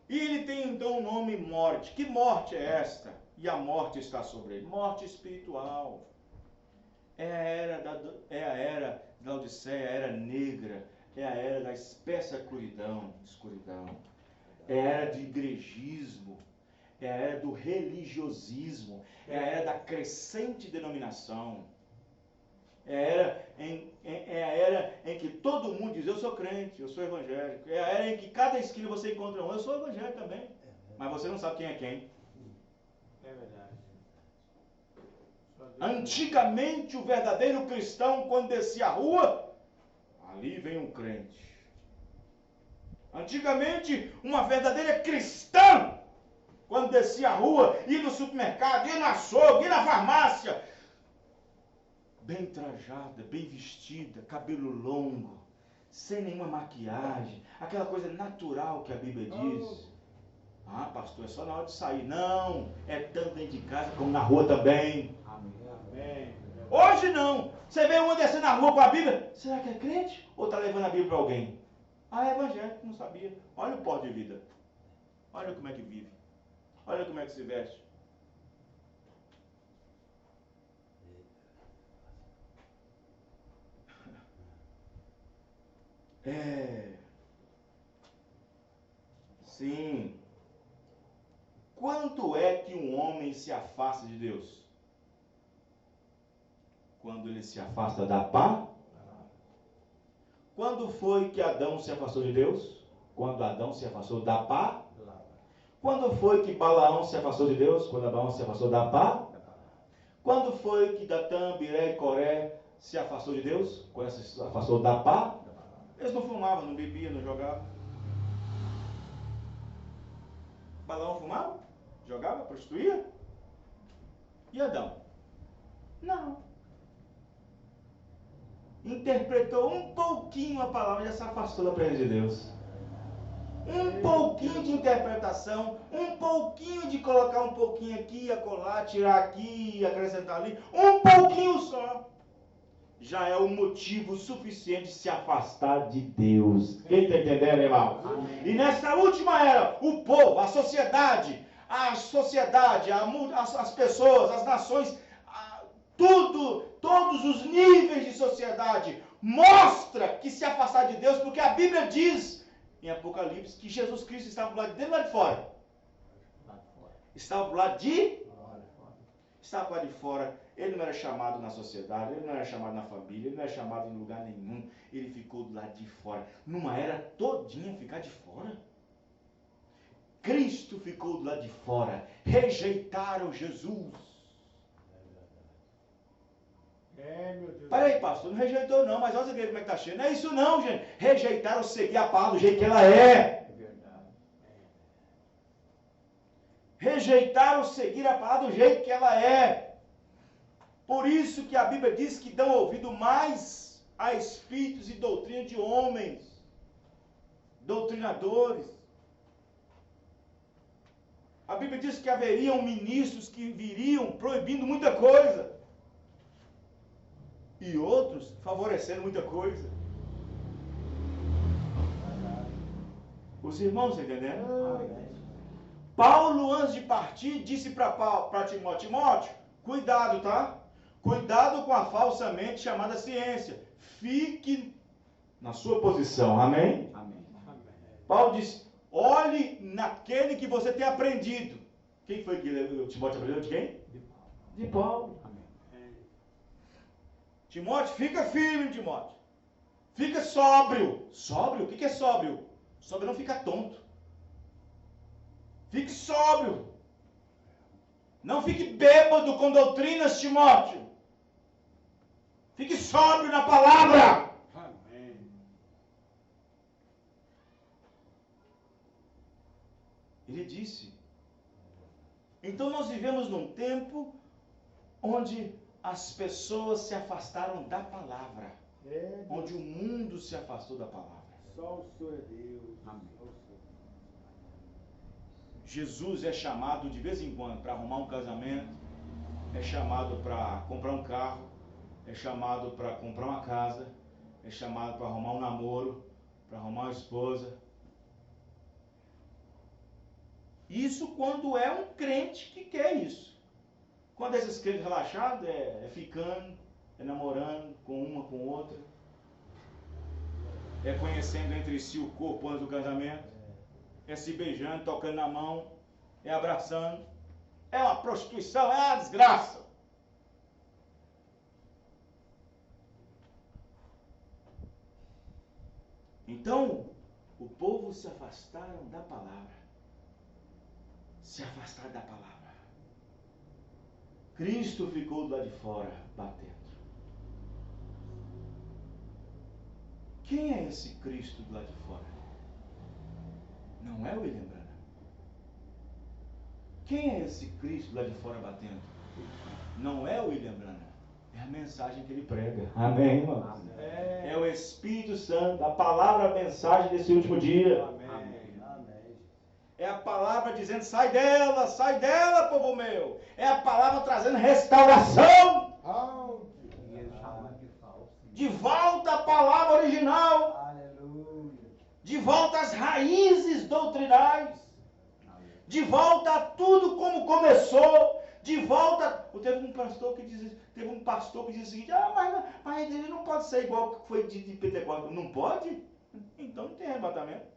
E ele tem então o nome morte. Que morte é esta? E a morte está sobre ele. Morte espiritual. É a era da Laodiceia, a era negra. É a era da espessa escuridão. É a era do igrejismo. É a era do religiosismo. É a era da crescente denominação. É a era em que todo mundo diz, eu sou crente, eu sou evangélico. É a era em que cada esquina você encontra um, eu sou evangélico também. Mas você não sabe quem é quem. É verdade. Antigamente, o verdadeiro cristão, quando descia a rua, ali vem um crente. Antigamente, uma verdadeira cristã, quando descia a rua, ia no supermercado, ia no açougue, ia na farmácia, bem trajada, bem vestida, cabelo longo, sem nenhuma maquiagem, aquela coisa natural que a Bíblia diz. Ah, pastor, é só na hora de sair. Não, é tanto dentro de casa como na rua também. Amém. Hoje não. Você vê uma descendo na rua com a Bíblia, será que é crente? Ou está levando a Bíblia para alguém? Ah, é evangélico, não sabia. Olha o pó de vida. Olha como é que vive. Olha como é que se veste. Sim. Quanto é que um homem se afasta de Deus? Quando ele se afasta da pá? Quando foi que Adão se afastou de Deus? Quando Adão se afastou da pá? Quando foi que Balaão se afastou de Deus? Quando Balaão se afastou da pá? Quando foi que Datã, Biré e Coré se afastou de Deus? Quando se afastou da pá? Eles não fumavam, não bebiam, não jogavam. Balaão fumava? Jogava? Prostituía? E Adão? Não. Interpretou um pouquinho a palavra e já se afastou da presença de Deus. Um pouquinho de interpretação, um pouquinho de colocar um pouquinho aqui, acolá, tirar aqui, acrescentar ali, um pouquinho só, já é o motivo suficiente de se afastar de Deus. Quem está entendendo, irmão? Amém. E nessa última era, o povo, a sociedade, as pessoas, as nações, todos os níveis de sociedade mostra que se afastar de Deus, porque a Bíblia diz em Apocalipse que Jesus Cristo estava do lado de dentro ou lá de fora? Estava do lado de? Estava do lado de fora. Ele não era chamado na sociedade, ele não era chamado na família, ele não era chamado em lugar nenhum. Ele ficou do lado de fora. Numa era todinha ficar de fora. Cristo ficou do lado de fora. Rejeitaram Jesus. Meu Deus. Peraí, pastor, não rejeitou não, mas olha como é que está cheio. Não é isso não, gente. Rejeitaram seguir a palavra do jeito que ela é. Rejeitaram seguir a palavra do jeito que ela é. Por isso que a Bíblia diz que dão ouvido mais a espíritos e doutrina de homens, doutrinadores. A Bíblia diz que haveriam ministros que viriam proibindo muita coisa. E outros favorecendo muita coisa. Os irmãos entenderam? Paulo, antes de partir, disse para Timóteo: Timóteo, cuidado, tá? Cuidado com a falsamente chamada ciência. Fique na sua posição. Amém? Amém. Paulo disse: olhe naquele que você tem aprendido. Quem foi que Timóteo aprendeu de quem? De Paulo. Timóteo, fica firme, Timóteo. Fica sóbrio. Sóbrio? O que é sóbrio? Sóbrio não fica tonto. Fique sóbrio. Não fique bêbado com doutrinas, Timóteo. Fique sóbrio na palavra. Amém. Ele disse. Então nós vivemos num tempo onde as pessoas se afastaram da palavra. Onde o mundo se afastou da palavra. Só o Senhor é Deus. Amém. Jesus é chamado de vez em quando para arrumar um casamento, é chamado para comprar um carro, é chamado para comprar uma casa, é chamado para arrumar um namoro, para arrumar uma esposa. Isso quando é um crente que quer isso. Quando esses crentes relaxados é ficando, é namorando com uma, com outra, é conhecendo entre si o corpo antes do casamento, é se beijando, tocando na mão, é abraçando. É uma prostituição, é uma desgraça. Então, o povo se afastaram da palavra. Se afastaram da palavra. Cristo ficou do lado de fora, batendo. Quem é esse Cristo do lado de fora? Não é o William Branham. Quem é esse Cristo lá de fora batendo? Não é o William Branham. É a mensagem que ele prega. Amém, irmão? É o Espírito Santo, a palavra, a mensagem desse último dia. Amém. É a palavra dizendo: sai dela, povo meu. É a palavra trazendo restauração. E ele chamando de falso. De volta à palavra original. Aleluia. De volta às raízes doutrinais. De volta a tudo como começou. De volta. Teve um pastor que diz o seguinte: mas ele não pode ser igual que foi de Pentecostes. Não pode? Então não tem arrebatamento.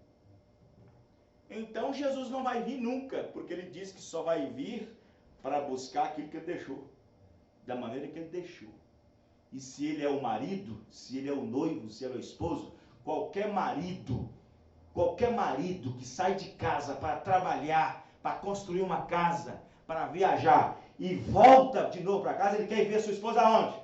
Então Jesus não vai vir nunca, porque ele diz que só vai vir para buscar aquilo que ele deixou, da maneira que ele deixou. E se ele é o marido, se ele é o noivo, se ele é o esposo, qualquer marido que sai de casa para trabalhar, para construir uma casa, para viajar, e volta de novo para casa, ele quer ver sua esposa aonde?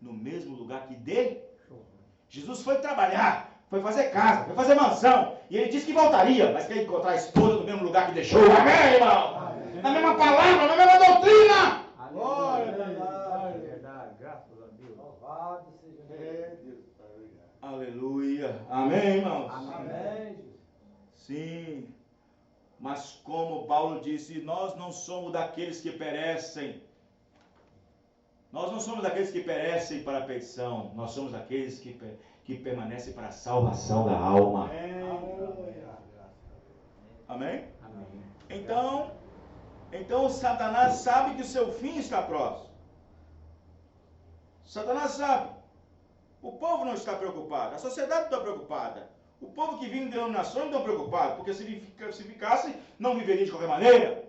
No mesmo lugar que deixou. Jesus foi trabalhar, foi fazer casa, foi fazer mansão, e ele disse que voltaria, mas quer encontrar a esposa no mesmo lugar que deixou. Amém, irmão? Amém. Na mesma palavra, na mesma doutrina. Glória a Deus. Verdade, graças a Deus. Louvado seja Deus. Aleluia. Amém, irmãos? Amém. Sim. Mas como Paulo disse, nós não somos daqueles que perecem. Nós não somos daqueles que perecem para a perdição. Nós somos daqueles que permanecem para a salvação da alma. Amém? Amém. Então Satanás sabe que o seu fim está próximo. Satanás sabe. O povo não está preocupado. A sociedade não está preocupada. O povo que vive em denominações não está preocupado. Porque se ficasse, não viveria de qualquer maneira.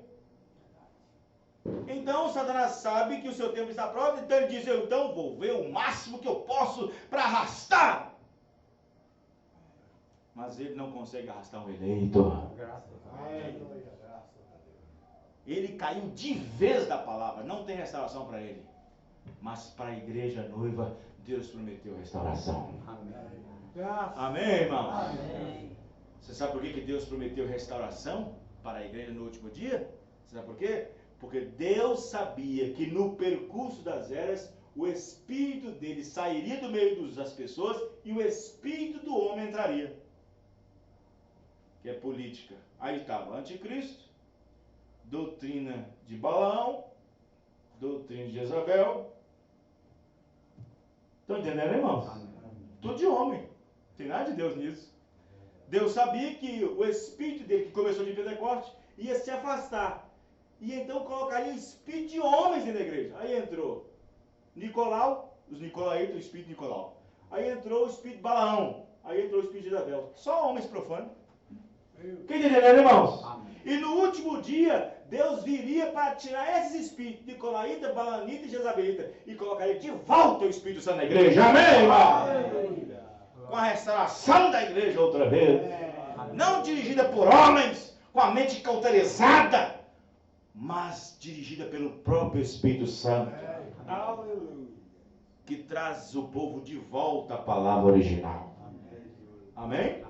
Então Satanás sabe que o seu tempo está próximo. Então ele diz, eu então vou ver o máximo que eu posso para arrastar. Mas ele não consegue arrastar um eleito. Graças a Deus. Ele caiu de vez da palavra. Não tem restauração para ele. Mas para a igreja noiva, Deus prometeu restauração. Amém. Amém, irmão? Amém. Você sabe por que Deus prometeu restauração para a igreja no último dia? Você sabe por quê? Porque Deus sabia que no percurso das eras, o espírito dele sairia do meio das pessoas e o espírito do homem entraria. Que é política. Aí estava anticristo, doutrina de Balaão, doutrina de Jezabel. Estão entendendo, irmãos? Tudo de homem. Não tem nada de Deus nisso. Deus sabia que o espírito dele, que começou de Pentecoste, ia se afastar. E então colocaria o espírito de homens dentro da igreja. Aí entrou Nicolau, os Nicolaitas, o espírito de Nicolau. Aí entrou o espírito de Balaão. Aí entrou o espírito de Jezabel. Só homens profanos. Quem está entendendo, irmãos? Amém. E no último dia, Deus viria para tirar esses espíritos, Nicolaíta, Balanita e Jezabelita, e colocaria de volta o Espírito Santo na igreja. Amém, irmão? Com a restauração da igreja outra vez. Não dirigida por homens, com a mente cauterizada, mas dirigida pelo próprio Espírito Santo. Que traz o povo de volta à palavra original. Amém?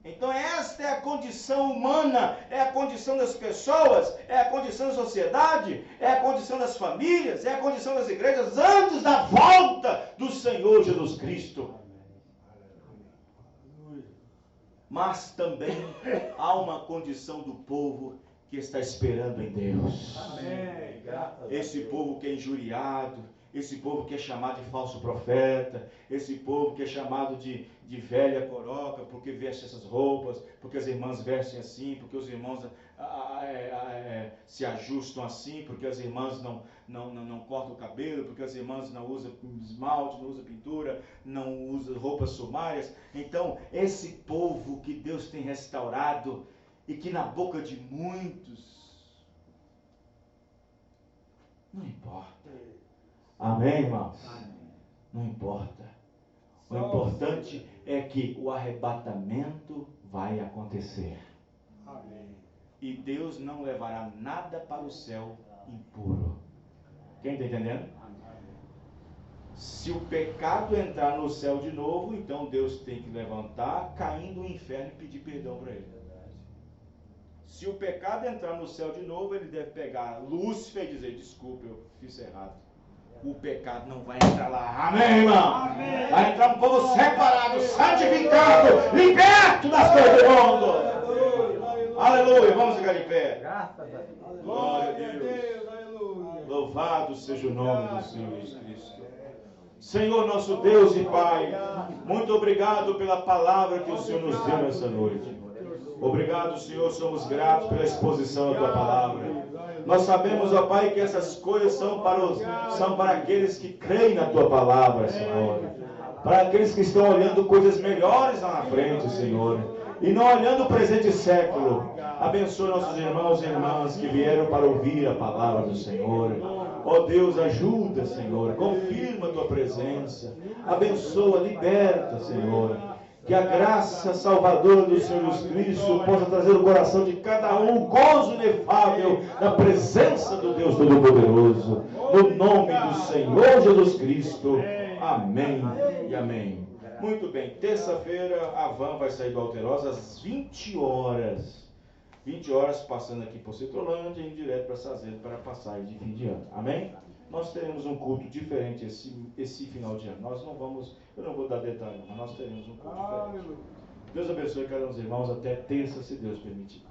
Então esta é a condição humana, é a condição das pessoas, é a condição da sociedade, é a condição das famílias, é a condição das igrejas antes da volta do Senhor Jesus Cristo. Mas também há uma condição do povo que está esperando em Deus. Esse povo que é injuriado, esse povo que é chamado de falso profeta, esse povo que é chamado de velha coroca, porque veste essas roupas, porque as irmãs vestem assim, porque os irmãos se ajustam assim, porque as irmãs não cortam o cabelo, porque as irmãs não usam esmalte, não usam pintura, não usam roupas sumárias. Então, esse povo que Deus tem restaurado e que na boca de muitos não importa. Amém, irmãos? Não importa. O importante é que o arrebatamento vai acontecer. E Deus não levará nada para o céu impuro. Quem está entendendo? Se o pecado entrar no céu de novo, então Deus tem que levantar, cair no inferno e pedir perdão para ele. Se o pecado entrar no céu de novo, ele deve pegar Lúcifer e dizer, desculpa, eu fiz errado. O pecado não vai entrar lá. Amém, irmão? Amém. Vai entrar um povo separado, santificado, liberto das coisas do mundo. Aleluia. Vamos ficar de pé. Graças a Deus. Glória a Deus. Louvado seja o nome do Senhor Jesus Cristo. Senhor nosso Deus e Pai, muito obrigado pela palavra que o Senhor nos deu nessa noite. Obrigado, Senhor, somos gratos pela exposição da Tua palavra. Nós sabemos, ó Pai, que essas coisas são para aqueles que creem na Tua palavra, Senhor. Para aqueles que estão olhando coisas melhores lá na frente, Senhor. E não olhando o presente século. Abençoa nossos irmãos e irmãs que vieram para ouvir a palavra do Senhor. Ó Deus, ajuda, Senhor. Confirma a Tua presença. Abençoa, liberta, Senhor. Que a graça salvadora do Senhor Jesus Cristo possa trazer no coração de cada um gozo inefável na presença do Deus Todo-Poderoso. No nome do Senhor Jesus Cristo. Amém e amém. Muito bem, terça-feira a van vai sair do Alterosa às 20 horas. 20 horas passando aqui por Citrolândia e indo direto para Sazedo para a passagem de fim de ano. Amém? Nós teremos um culto diferente esse final de ano. Eu não vou dar detalhe, mas nós teremos um culto diferente. Deus abençoe cada um dos irmãos até terça, se Deus permitir.